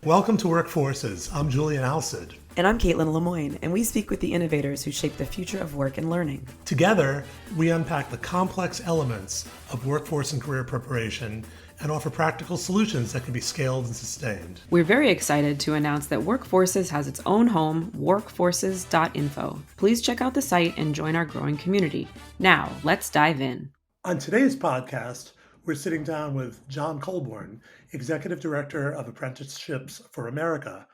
Welcome to Workforces. I'm Julian Alcid. And I'm Caitlin Lemoyne, and we speak with the innovators who shape the future of work and learning. Together, we unpack the complex elements of workforce and career preparation and offer practical solutions that can be scaled and sustained. We're very excited to announce that Workforces has its own home, workforces.info. Please check out the site and join our growing community. Now, let's dive in. On today's podcast, we're sitting down with John Colborn, Executive Director of Apprenticeships for America.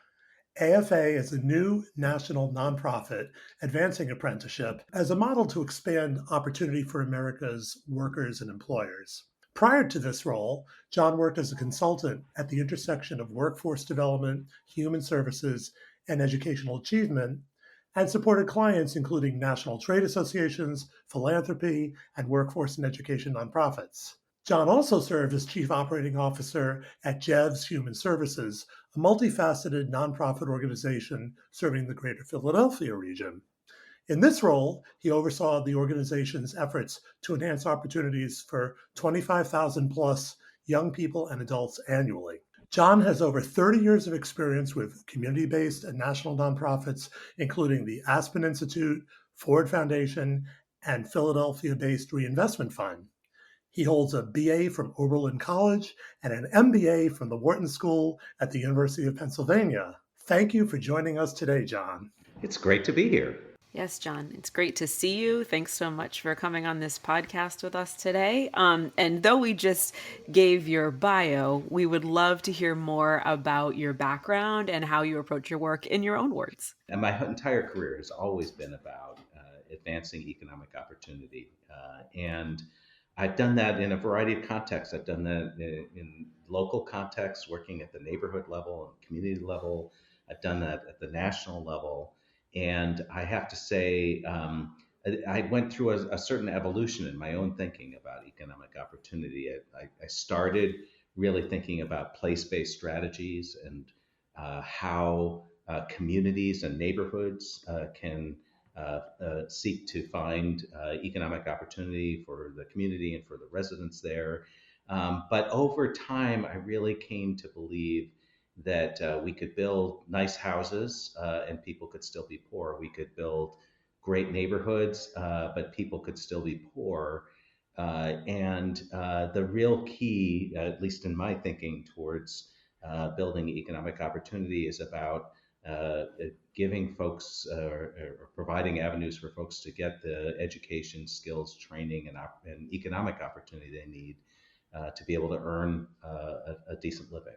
AFA is a new national nonprofit advancing apprenticeship as a model to expand opportunity for America's workers and employers. Prior to this role, John worked as a consultant at the intersection of workforce development, human services, and educational achievement, and supported clients including national trade associations, philanthropy, and workforce and education nonprofits. John also served as Chief Operating Officer at JEVS Human Services, a multifaceted nonprofit organization serving the greater Philadelphia region. In this role, he oversaw the organization's efforts to enhance opportunities for 25,000 plus young people and adults annually. John has over 30 years of experience with community-based and national nonprofits, including the Aspen Institute, Ford Foundation, and Philadelphia-based Reinvestment Fund. He holds a BA from Oberlin College and an MBA from the Wharton School at the University of Pennsylvania. Thank you for joining us today, John. It's great to be here. Yes, John, it's great to see you. Thanks so much for coming on this podcast with us today. And though we just gave your bio, we would love to hear more about your background and how you approach your work in your own words. And my entire career has always been about advancing economic opportunity. And I've done that in a variety of contexts. I've done that in local contexts, working at the neighborhood level and community level. I've done that at the national level. And I have to say, I went through a certain evolution in my own thinking about economic opportunity. I started really thinking about place-based strategies and how communities and neighborhoods can seek to find economic opportunity for the community and for the residents there. But over time, I really came to believe that we could build nice houses and people could still be poor. We could build great neighborhoods, but people could still be poor. And the real key, at least in my thinking, towards building economic opportunity is about giving folks or providing avenues for folks to get the education, skills, training, and economic opportunity they need to be able to earn a decent living.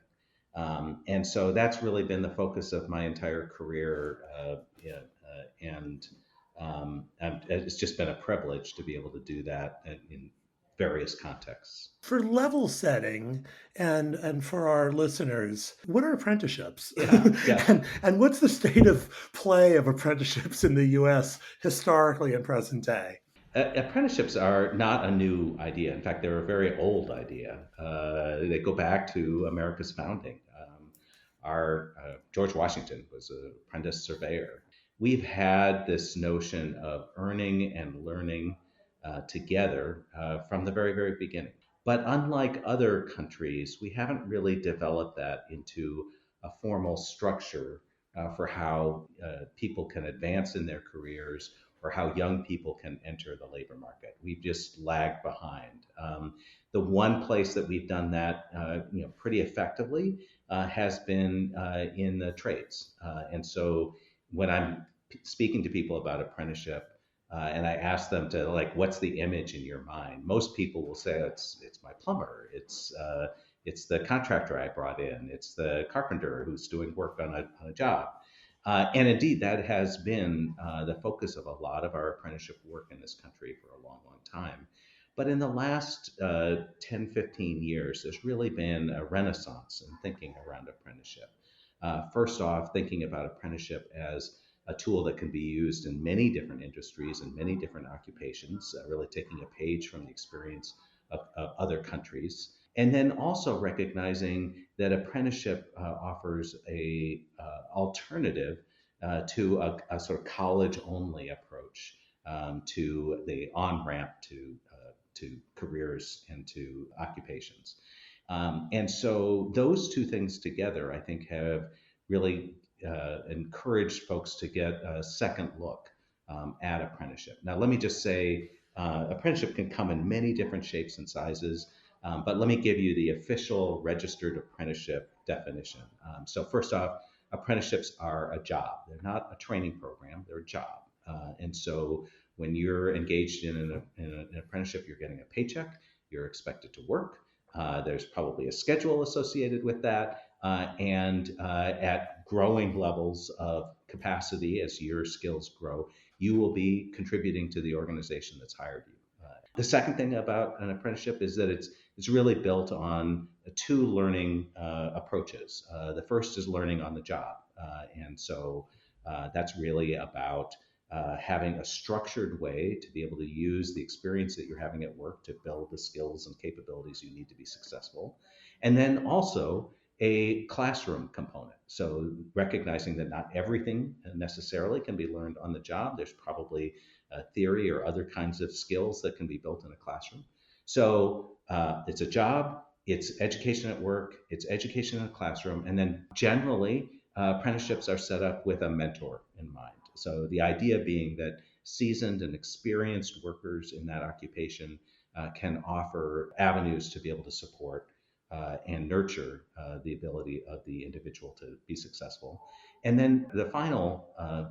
And so that's really been the focus of my entire career. And it's just been a privilege to be able to do that in various contexts. For level setting and for our listeners, what are apprenticeships? Yeah. And what's the state of play of apprenticeships in the U.S. historically and present day? Apprenticeships are not a new idea. In fact, they're a very old idea. They go back to America's founding. George Washington was an apprentice surveyor. We've had this notion of earning and learning together from the very, very beginning. But unlike other countries, we haven't really developed that into a formal structure for how people can advance in their careers or how young people can enter the labor market. We've just lagged behind. The one place that we've done that pretty effectively has been in the trades. And so when I'm speaking to people about apprenticeship, and I ask them to what's the image in your mind? Most people will say it's my plumber, it's the contractor I brought in, it's the carpenter who's doing work on a job. And indeed, that has been the focus of a lot of our apprenticeship work in this country for a long, long time. But in the last 10, 15 years, there's really been a renaissance in thinking around apprenticeship. First off, thinking about apprenticeship as a tool that can be used in many different industries and many different occupations, really taking a page from the experience of other countries. And then also recognizing that apprenticeship offers a alternative to a sort of college-only approach to the on-ramp to careers and to occupations. And so those two things together, I think, have really encouraged folks to get a second look at apprenticeship. Now, let me just say, apprenticeship can come in many different shapes and sizes, but let me give you the official registered apprenticeship definition. So first off, apprenticeships are a job. They're not a training program, they're a job. And so when you're engaged in an apprenticeship, you're getting a paycheck, you're expected to work. There's probably a schedule associated with that. And at growing levels of capacity as your skills grow, you will be contributing to the organization that's hired you. The second thing about an apprenticeship is that it's really built on two learning approaches. The first is learning on the job, and so that's really about having a structured way to be able to use the experience that you're having at work to build the skills and capabilities you need to be successful. And then also a classroom component. So recognizing that not everything necessarily can be learned on the job. There's probably theory or other kinds of skills that can be built in a classroom. So it's a job, it's education at work, it's education in a classroom, and then generally apprenticeships are set up with a mentor in mind. So the idea being that seasoned and experienced workers in that occupation can offer avenues to be able to support and nurture the ability of the individual to be successful. And then the final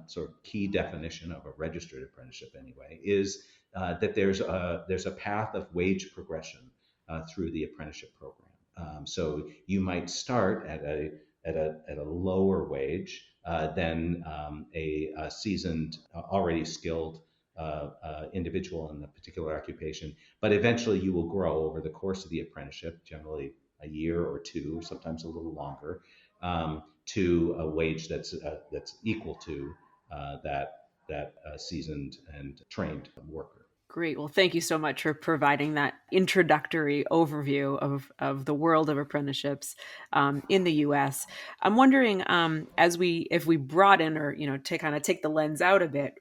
sort of key definition of a registered apprenticeship, anyway, is that there's a path of wage progression through the apprenticeship program. So you might start at a lower wage than a seasoned, already skilled individual in a particular occupation, but eventually you will grow over the course of the apprenticeship, generally a year or two, sometimes a little longer, to a wage that's equal to that seasoned and trained worker. Great. Well, thank you so much for providing that introductory overview of the world of apprenticeships in the U.S. I'm wondering, if we broaden or to kind of take the lens out a bit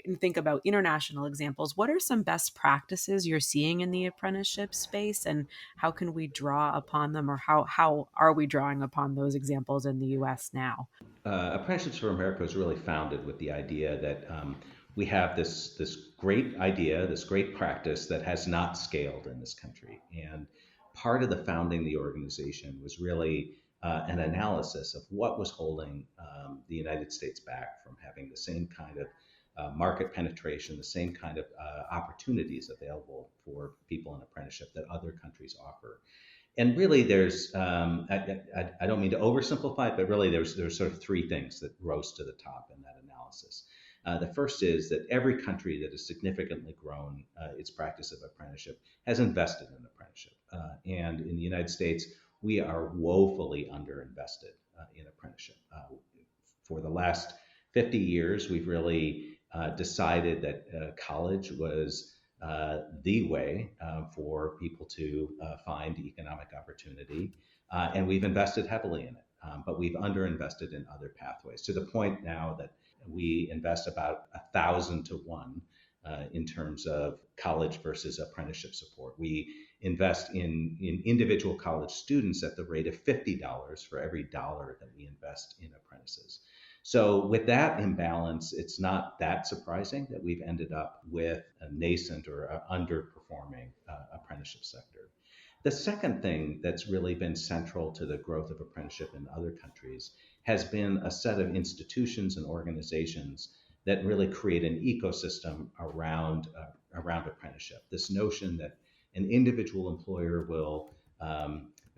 and think about international examples, what are some best practices you're seeing in the apprenticeship space, and how can we draw upon them, or how are we drawing upon those examples in the U.S. now? Apprenticeships for America was really founded with the idea that we have this great idea, this great practice that has not scaled in this country. And part of the founding the organization was really an analysis of what was holding the United States back from having the same kind of market penetration, the same kind of opportunities available for people in apprenticeship that other countries offer. And really, there's I don't mean to oversimplify it, but really there's sort of three things that rose to the top in that analysis. The first is that every country that has significantly grown its practice of apprenticeship has invested in apprenticeship. And in the United States, we are woefully underinvested in apprenticeship. For the last 50 years, we've really decided that college was the way for people to find economic opportunity. And we've invested heavily in it, but we've underinvested in other pathways to the point now that we invest about 1,000 to 1 in terms of college versus apprenticeship support. We invest in individual college students at the rate of $50 for every dollar that we invest in apprentices. So with that imbalance, it's not that surprising that we've ended up with a nascent or underperforming apprenticeship sector. The second thing that's really been central to the growth of apprenticeship in other countries has been a set of institutions and organizations that really create an ecosystem around apprenticeship. This notion that an individual employer will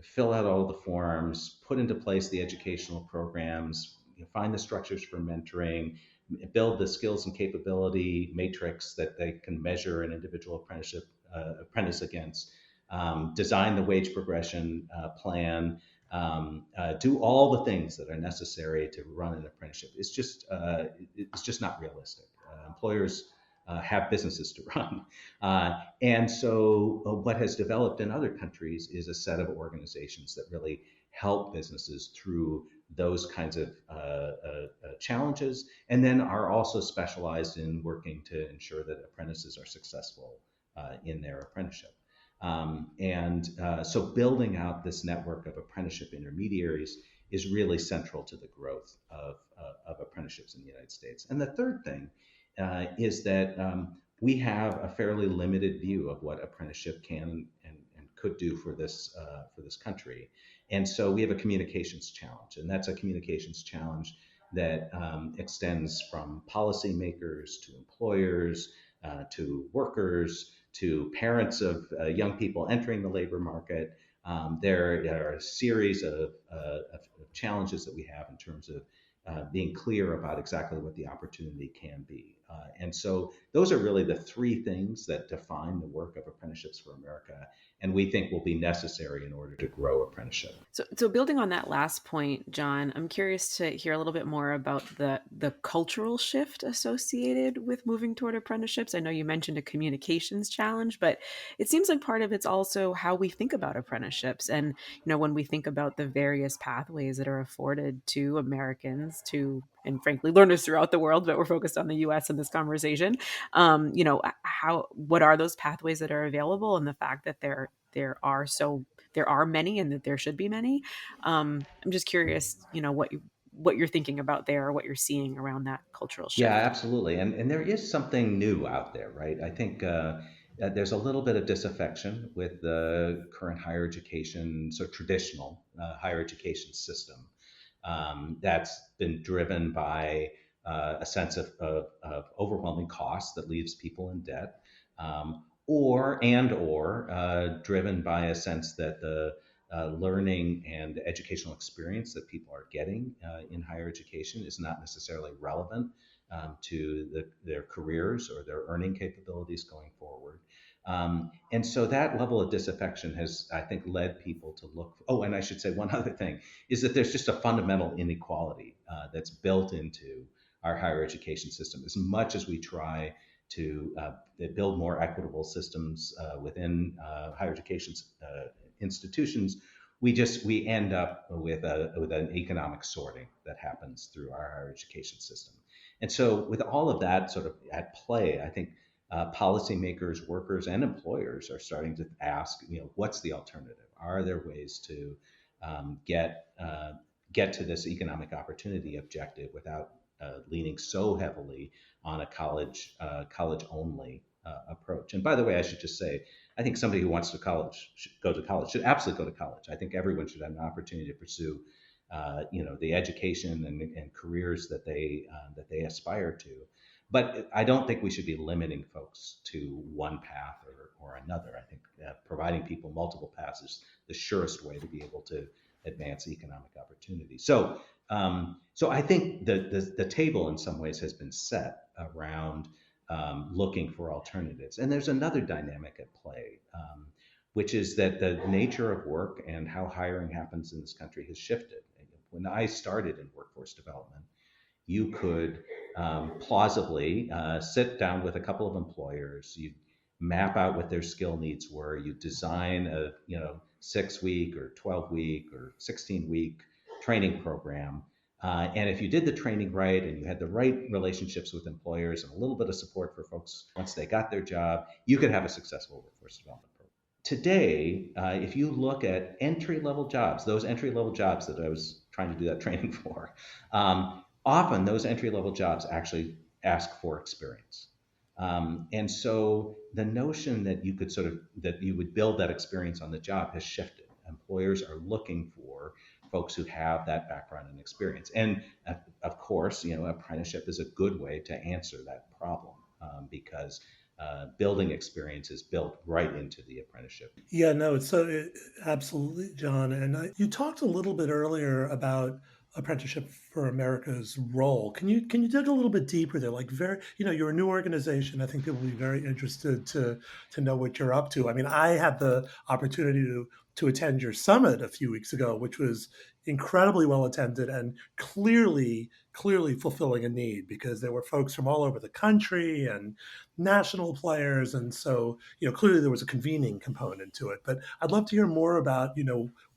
fill out all the forms, put into place the educational programs, find the structures for mentoring, build the skills and capability matrix that they can measure an individual apprentice against, design the wage progression plan, do all the things that are necessary to run an apprenticeship. It's just not realistic. Employers have businesses to run. And so what has developed in other countries is a set of organizations that really help businesses through those kinds of challenges, and then are also specialized in working to ensure that apprentices are successful in their apprenticeship. So building out this network of apprenticeship intermediaries is really central to the growth of apprenticeships in the United States. And the third thing is that we have a fairly limited view of what apprenticeship can and could do for this country. And so we have a communications challenge, and that's a communications challenge that extends from policymakers to employers to workers to parents of young people entering the labor market. There are a series of challenges that we have in terms of being clear about exactly what the opportunity can be. And so those are really the three things that define the work of Apprenticeships for America, and we think will be necessary in order to grow apprenticeship. So building on that last point, John, I'm curious to hear a little bit more about the cultural shift associated with moving toward apprenticeships. I know you mentioned a communications challenge, but it seems like part of it's also how we think about apprenticeships. And when we think about the various pathways that are afforded to Americans to, and frankly, learners throughout the world, but we're focused on the U.S. in this conversation. What are those pathways that are available, and the fact that there are many and that there should be many. I'm just curious, what you're thinking about there, or what you're seeing around that cultural Yeah, shift. absolutely. And there is something new out there, right? I think there's a little bit of disaffection with the current higher education, so traditional higher education system that's been driven by a sense of overwhelming cost that leaves people in debt, or driven by a sense that the learning and educational experience that people are getting in higher education is not necessarily relevant to their careers or their earning capabilities going forward. And so that level of disaffection has, I think, led people to look. Oh, and I should say one other thing is that there's just a fundamental inequality that's built into our higher education system. As much as we try to build more equitable systems within higher education institutions, we end up with an economic sorting that happens through our higher education system. And so, with all of that sort of at play, I think policymakers, workers, and employers are starting to ask, what's the alternative? Are there ways to get to this economic opportunity objective without leaning so heavily on a college only approach? And by the way, I should just say, I think somebody who wants to go to college should absolutely go to college. I think everyone should have an opportunity to pursue the education and careers that they aspire to. But I don't think we should be limiting folks to one path or another. I think providing people multiple paths is the surest way to be able to advance economic opportunity. So I think the table in some ways has been set around looking for alternatives. And there's another dynamic at play, which is that the nature of work and how hiring happens in this country has shifted. When I started in workforce development, you could plausibly sit down with a couple of employers, you map out what their skill needs were, you design a 6-week or 12-week or 16-week training program. And if you did the training right and you had the right relationships with employers and a little bit of support for folks once they got their job, you could have a successful workforce development program. Today, if you look at entry-level jobs, those entry-level jobs that I was trying to do that training for, often those entry-level jobs actually ask for experience. And so the notion that that you would build that experience on the job has shifted. Employers are looking for folks who have that background and experience. And of course, apprenticeship is a good way to answer that problem because building experience is built right into the apprenticeship. Yeah, no, absolutely, John. And you talked a little bit earlier about Apprenticeship for America's role. Can you dig a little bit deeper there? Like, you're a new organization. I think people will be very interested to know what you're up to. I mean, I had the opportunity to attend your summit a few weeks ago, which was incredibly well attended and clearly fulfilling a need, because there were folks from all over the country and national players, and so clearly there was a convening component to it. But I'd love to hear more about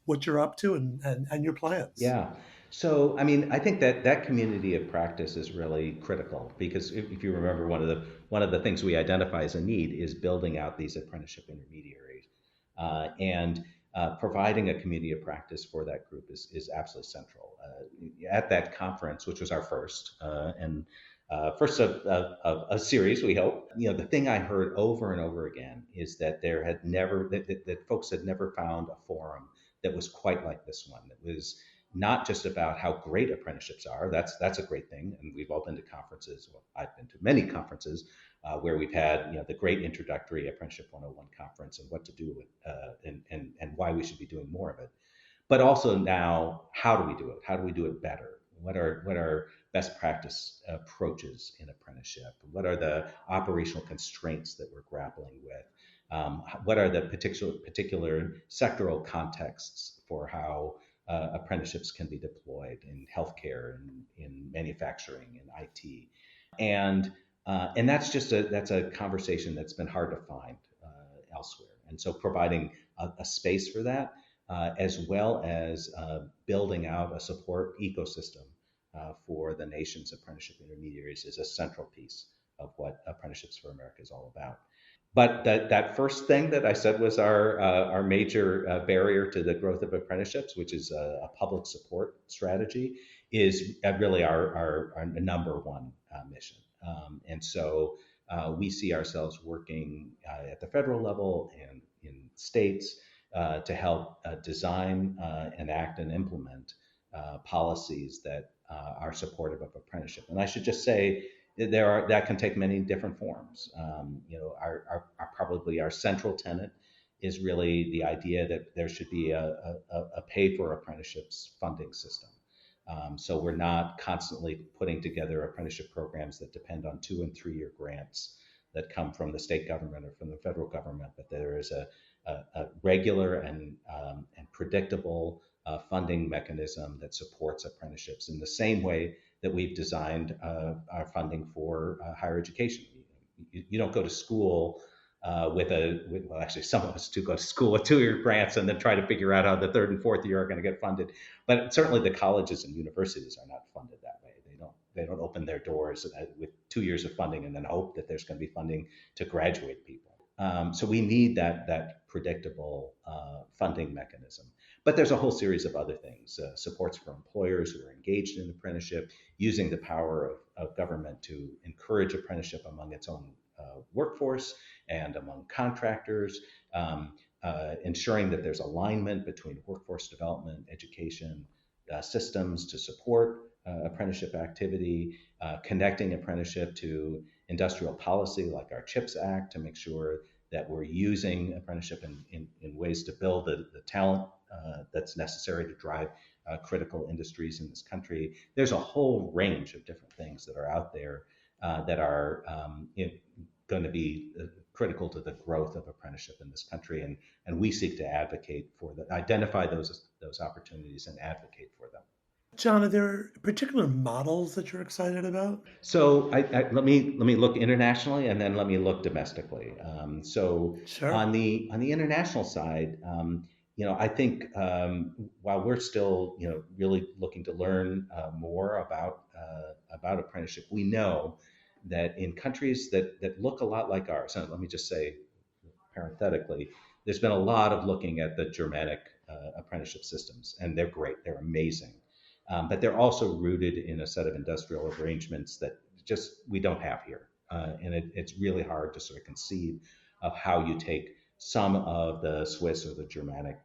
what you're up to and your plans. Yeah. So, I mean, I think that community of practice is really critical because if you remember, one of the things we identify as a need is building out these apprenticeship intermediaries. And providing a community of practice for that group is absolutely central. At that conference, which was our first, and first of a series, we hope. The thing I heard over and over again is that there had never that folks had never found a forum that was quite like this one. That was not just about how great apprenticeships are. That's a great thing, and we've all been to conferences. Well, I've been to many conferences where we've had the great introductory Apprenticeship 101 conference and what to do with and why we should be doing more of it. But also now, how do we do it? How do we do it better? What are best practice approaches in apprenticeship? What are the operational constraints that we're grappling with? What are the particular sectoral contexts for how apprenticeships can be deployed in healthcare, in manufacturing, in IT, and that's a conversation that's been hard to find elsewhere. And so providing a space for that, as well as building out a support ecosystem for the nation's apprenticeship intermediaries, is a central piece of what Apprenticeships for America is all about. But that first thing that I said was our major barrier to the growth of apprenticeships, which is a public support strategy, is really our number one mission. And so we see ourselves working at the federal level and in states to help design, enact, and implement policies that are supportive of apprenticeship. And I should just say that can take many different forms. Probably our central tenet is really the idea that there should be a pay for apprenticeships funding system. So we're not constantly putting together apprenticeship programs that depend on 2 and 3 year grants that come from the state government or from the federal government, but there is a regular and predictable funding mechanism that supports apprenticeships in the same way that we've designed our funding for higher education. You don't go to school well, actually, some of us do go to school with 2 year grants and then try to figure out how the 3rd and 4th year are going to get funded. But certainly the colleges and universities are not funded that way. They don't open their doors with 2 years of funding and then hope that there's going to be funding to graduate people. So we need that predictable funding mechanism. But there's a whole series of other things, supports for employers who are engaged in apprenticeship, using the power of government to encourage apprenticeship among its own workforce and among contractors, ensuring that there's alignment between workforce development, education systems to support apprenticeship activity, connecting apprenticeship to industrial policy like our CHIPS Act to make sure that we're using apprenticeship in ways to build the talent that's necessary to drive critical industries in this country. There's a whole range of different things that are out there that are going to be critical to the growth of apprenticeship in this country, and we seek to advocate for that, identify those opportunities and advocate for them. John, are there particular models that you're excited about? So let me look internationally and then let me look domestically. So Sure. on the international side, I think while we're still really looking to learn more about apprenticeship, we know that in countries that look a lot like ours, and let me just say parenthetically, there's been a lot of looking at the Germanic apprenticeship systems, and they're great, they're amazing. But they're also rooted in a set of industrial arrangements that just we don't have here. And it's really hard to sort of conceive of how you take some of the Swiss or the Germanic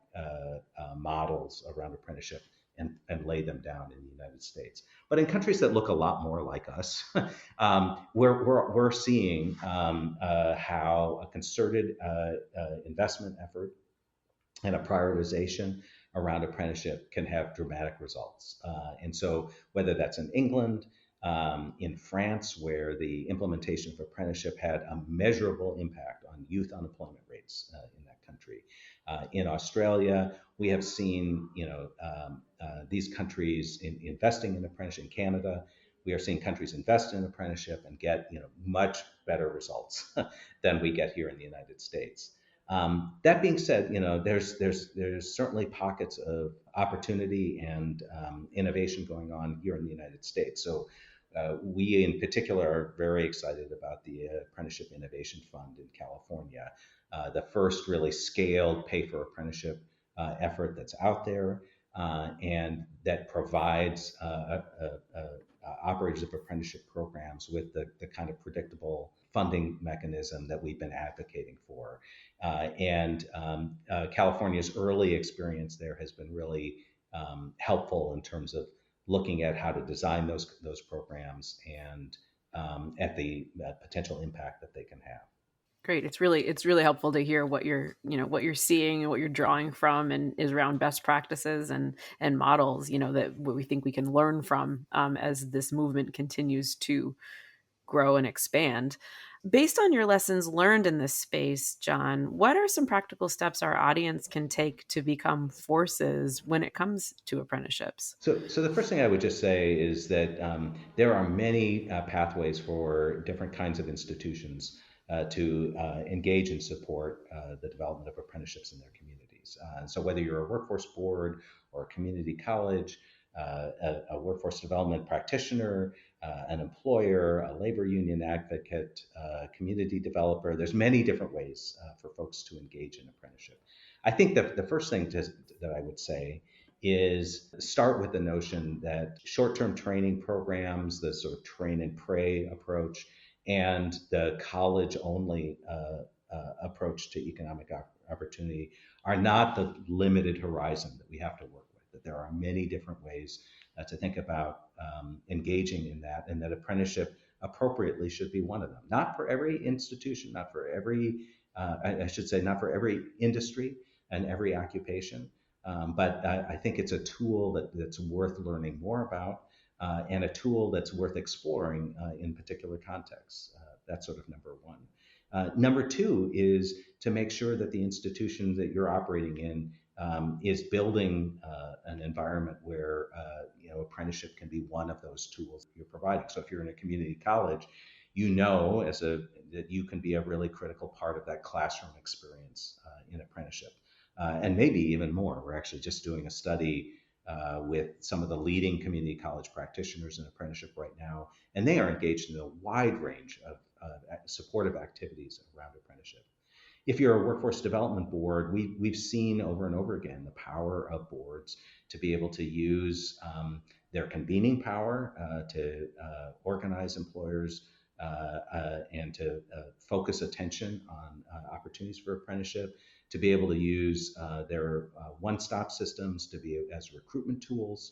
models around apprenticeship and lay them down in the United States. But in countries that look a lot more like us, we're seeing how a concerted investment effort and a prioritization around apprenticeship can have dramatic results. And so whether that's in England, in France, where the implementation of apprenticeship had a measurable impact on youth unemployment rates in that country. In Australia, we have seen these countries investing in apprenticeship. In Canada, we are seeing countries invest in apprenticeship and get much better results than we get here in the United States. That being said, there's certainly pockets of opportunity and innovation going on here in the United States. So we in particular are very excited about the Apprenticeship Innovation Fund in California, the first really scaled pay for apprenticeship effort that's out there, and that provides operators of apprenticeship programs with the kind of predictable funding mechanism that we've been advocating for. California's early experience there has been really helpful in terms of looking at how to design those programs and at the potential impact that they can have. Great. It's really helpful to hear what you're seeing and what you're drawing from, and is around best practices and models, that what we think we can learn from, as this movement continues to grow and expand. Based on your lessons learned in this space, John, what are some practical steps our audience can take to become forces when it comes to apprenticeships? So the first thing I would just say is that there are many pathways for different kinds of institutions to engage and support the development of apprenticeships in their communities. And so whether you're a workforce board or a community college, a workforce development practitioner, an employer, a labor union advocate, community developer, there's many different ways for folks to engage in apprenticeship. I think that the first thing that I would say is start with the notion that short-term training programs, the sort of train and pray approach, and the college-only approach to economic opportunity are not the limited horizon that we have to work with. That there are many different ways to think about engaging in that, and that apprenticeship appropriately should be one of them. Not for every institution, not for every, I should say, not for every industry and every occupation. But I think it's a tool that's worth learning more about, and a tool that's worth exploring in particular contexts. That's sort of number one. Number two is to make sure that the institution that you're operating in is building an environment where apprenticeship can be one of those tools you're providing. So if you're in a community college, that you can be a really critical part of that classroom experience in apprenticeship. And maybe even more. We're actually just doing a study with some of the leading community college practitioners in apprenticeship right now, and they are engaged in a wide range of supportive activities around apprenticeship. If you're a workforce development board, we've seen over and over again the power of boards to be able to use their convening power to organize employers and to focus attention on opportunities for apprenticeship, to be able to use their one-stop systems to be as recruitment tools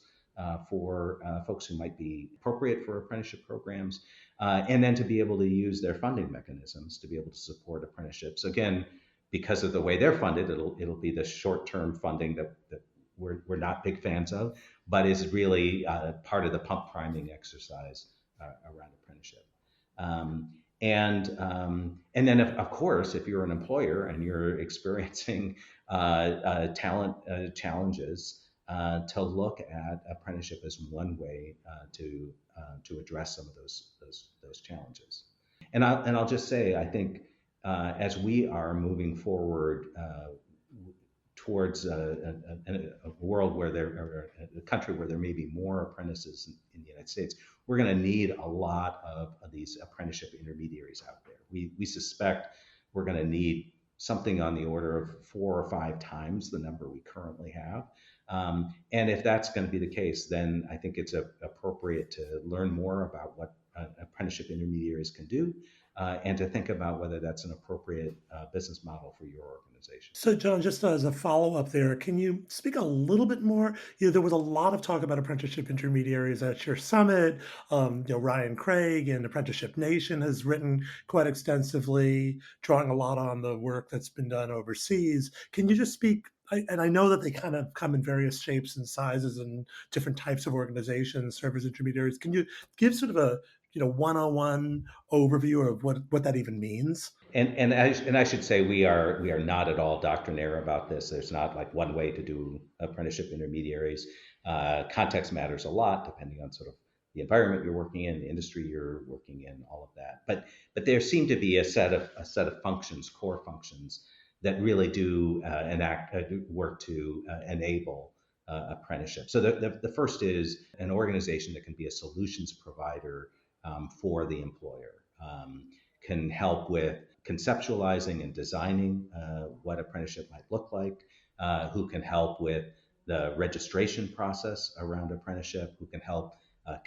for folks who might be appropriate for apprenticeship programs, and then to be able to use their funding mechanisms to be able to support apprenticeships. Again, because of the way they're funded, it'll be the short-term funding that we're not big fans of, but is really part of the pump priming exercise around apprenticeship. And then, of course, if you're an employer and you're experiencing talent challenges, to look at apprenticeship as one way to address some of those challenges. And I'll just say, I think as we are moving forward towards a world where or a country where there may be more apprentices in the United States, we're going to need a lot of these apprenticeship intermediaries out there. We suspect we're going to need something on the order of 4 or 5 times the number we currently have. And if that's going to be the case, then I think it's appropriate to learn more about what apprenticeship intermediaries can do, and to think about whether that's an appropriate business model for your organization. So, John, just as a follow up there, can you speak a little bit more? There was a lot of talk about apprenticeship intermediaries at your summit. Ryan Craig and Apprenticeship Nation has written quite extensively, drawing a lot on the work that's been done overseas. Can you just speak? And I know that they kind of come in various shapes and sizes and different types of organizations, serve as intermediaries. Can you give sort of a one-on-one overview of what that even means? And I should say we are not at all doctrinaire about this. There's not like one way to do apprenticeship intermediaries. Context matters a lot depending on sort of the environment you're working in, the industry you're working in, all of that. But there seem to be a set of functions, core functions, that really do work to enable apprenticeship. So the first is an organization that can be a solutions provider for the employer. can help with conceptualizing and designing what apprenticeship might look like, who can help with the registration process around apprenticeship, who can help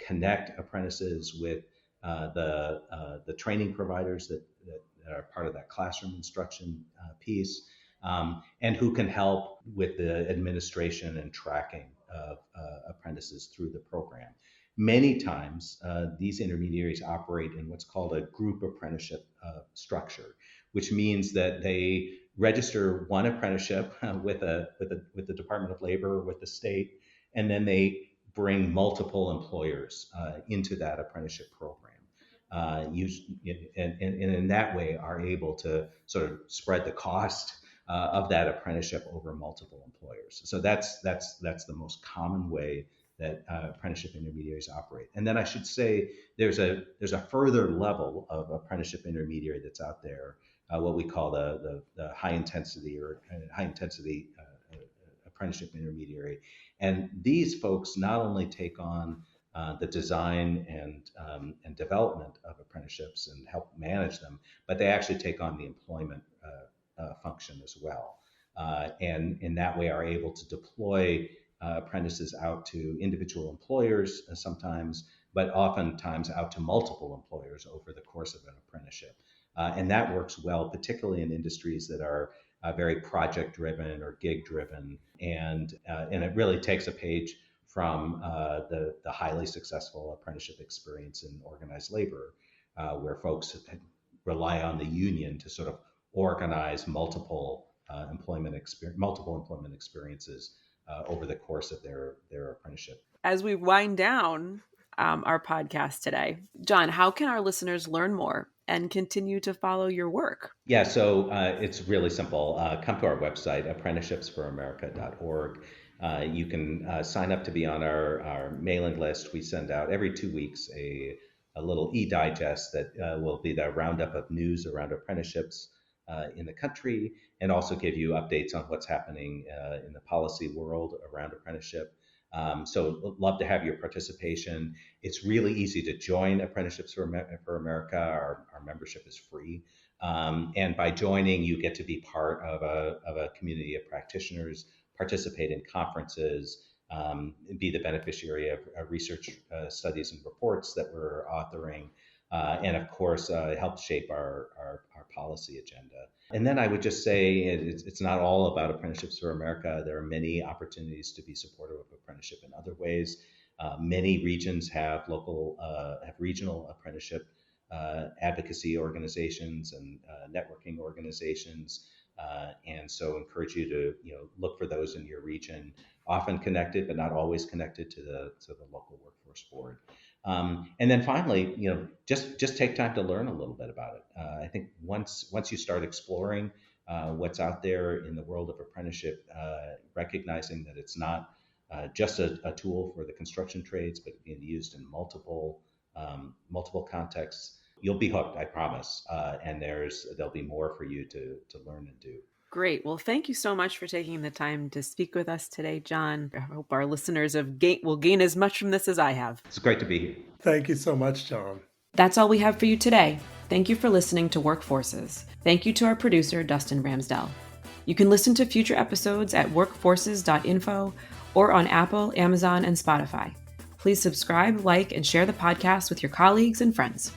connect apprentices with the training providers that are part of that classroom instruction piece, and who can help with the administration and tracking of apprentices through the program. Many times, these intermediaries operate in what's called a group apprenticeship structure, which means that they register one apprenticeship with the Department of Labor or with the state, and then they bring multiple employers into that apprenticeship program. And in that way are able to sort of spread the cost of that apprenticeship over multiple employers. So that's the most common way that apprenticeship intermediaries operate. And then I should say there's a further level of apprenticeship intermediary that's out there, what we call the high intensity apprenticeship intermediary. And these folks not only take on the design and development of apprenticeships and help manage them, but they actually take on the employment function as well. And in that way are able to deploy apprentices out to individual employers sometimes, but oftentimes out to multiple employers over the course of an apprenticeship. And that works well, particularly in industries that are very project driven or gig driven. And it really takes a page from the highly successful apprenticeship experience in organized labor, where folks rely on the union to sort of organize multiple employment experiences over the course of their apprenticeship. As we wind down our podcast today, John, how can our listeners learn more and continue to follow your work? Yeah, so it's really simple. Come to our website, apprenticeshipforamerica.org. You can sign up to be on our mailing list. We send out every 2 weeks a little e-digest that will be the roundup of news around apprenticeships in the country, and also give you updates on what's happening in the policy world around apprenticeship. So love to have your participation. It's really easy to join Apprenticeships for America. Our membership is free. And by joining, you get to be part of a community of practitioners, participate in conferences, be the beneficiary of research studies and reports that we're authoring, and of course, help shape our policy agenda. And then I would just say it's not all about Apprenticeships for America. There are many opportunities to be supportive of apprenticeship in other ways. Many regions have regional apprenticeship advocacy organizations and networking organizations. And so encourage you to look for those in your region, often connected, but not always connected to the local workforce board. And then finally, just take time to learn a little bit about it. I think once you start exploring what's out there in the world of apprenticeship, recognizing that it's not just a tool for the construction trades, but being used in multiple contexts, you'll be hooked, I promise. And there'll be more for you to learn and do. Great. Well, thank you so much for taking the time to speak with us today, John. I hope our listeners will gain as much from this as I have. It's great to be here. Thank you so much, John. That's all we have for you today. Thank you for listening to Workforces. Thank you to our producer, Dustin Ramsdell. You can listen to future episodes at workforces.info or on Apple, Amazon, and Spotify. Please subscribe, like, and share the podcast with your colleagues and friends.